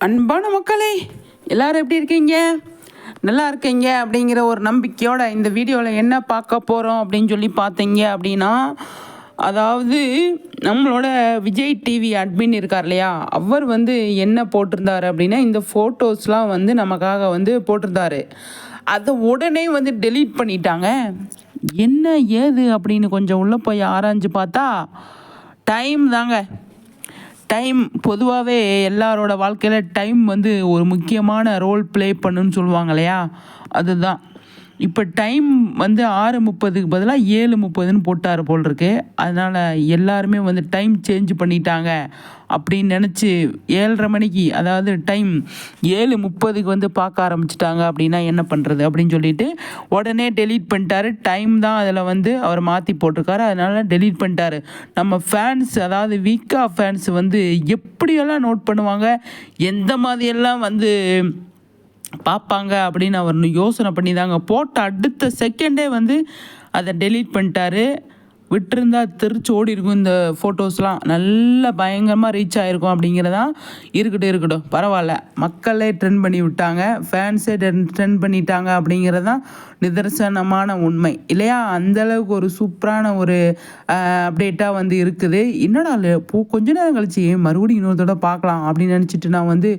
அன்பான மக்களே, எல்லாரும் எப்படி இருக்கீங்க? நல்லா இருக்கீங்க அப்படிங்கிற ஒரு நம்பிக்கையோட இந்த வீடியோவில் என்ன பார்க்க போகிறோம் அப்படின்னு சொல்லி பார்த்தீங்க அப்படின்னா, அதாவது நம்மளோட விஜய் டிவி அட்மின் இருக்கார் இல்லையா, அவர் வந்து என்ன போட்டிருந்தார் அப்படின்னா, இந்த ஃபோட்டோஸ்லாம் வந்து நமக்காக வந்து போட்டிருந்தாரு. அதை உடனே வந்து டெலீட் பண்ணிட்டாங்க. என்ன ஏது அப்படின்னு கொஞ்சம் உள்ளே போய் ஆராய்ஞ்சு பார்த்தா, டைம் தாங்க. டைம் பொதுவாகவே எல்லாரோட வாழ்க்கையில் டைம் வந்து ஒரு முக்கியமான ரோல் ப்ளே பண்ணுன்னு சொல்லுவாங்க இல்லையா, அதுதான். இப்போ டைம் வந்து 6:30க்கு பதிலாக 7:30ன்னு போட்டார் போல் இருக்கு. அதனால் எல்லாருமே வந்து டைம் சேஞ்ச் பண்ணிட்டாங்க அப்படின்னு நினச்சி 7:30 மணிக்கு, அதாவது டைம் 7:30க்கு வந்து பார்க்க ஆரம்பிச்சிட்டாங்க. அப்படின்னா என்ன பண்ணுறது அப்படின்னு சொல்லிட்டு உடனே டெலீட் பண்ணிட்டாரு. டைம் தான் அதில் வந்து அவர் மாற்றி போட்டிருக்காரு, அதனால் டெலீட் பண்ணிட்டாரு. நம்ம ஃபேன்ஸ், அதாவது வீக்கா ஃபேன்ஸ் வந்து எப்படியெல்லாம் நோட் பண்ணுவாங்க, எந்த மாதிரியெல்லாம் வந்து பார்ப்பாங்க அப்படின்னு அவர் யோசனை பண்ணி தாங்க போட்ட அடுத்த செகண்டே வந்து அதை டெலீட் பண்ணிட்டாரு. விட்டுருந்தா தெரிச்சு ஓடி இருக்கும் இந்த ஃபோட்டோஸ்லாம், நல்லா பயங்கரமாக ரீச் ஆகிருக்கும் அப்படிங்கிறதான். இருக்கட்டும் பரவாயில்ல, மக்களே ட்ரெண்ட் பண்ணி விட்டாங்க, ஃபேன்ஸே ட்ரெண்ட் பண்ணிட்டாங்க அப்படிங்கிறதான் நிதர்சனமான உண்மை இல்லையா? அந்தளவுக்கு ஒரு சூப்பரான ஒரு அப்டேட்டாக வந்து இருக்குது. என்னடா கொஞ்ச நேரம் கழிச்சு மறுபடியும் இன்னொருத்தோட பார்க்கலாம் அப்படின்னு நினச்சிட்டு நான் வந்து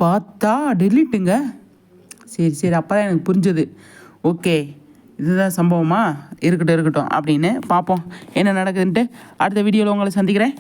பார்த்தா டெலீட்டுங்க. சரி அப்போ தான் எனக்கு புரிஞ்சது. ஓகே, இதுதான் சம்பவமா? இருக்கட்டும் அப்படின்னு பார்ப்போம் என்ன நடக்குதுன்ட்டு. அடுத்த வீடியோவில் உங்களை சந்திக்கிறேன்.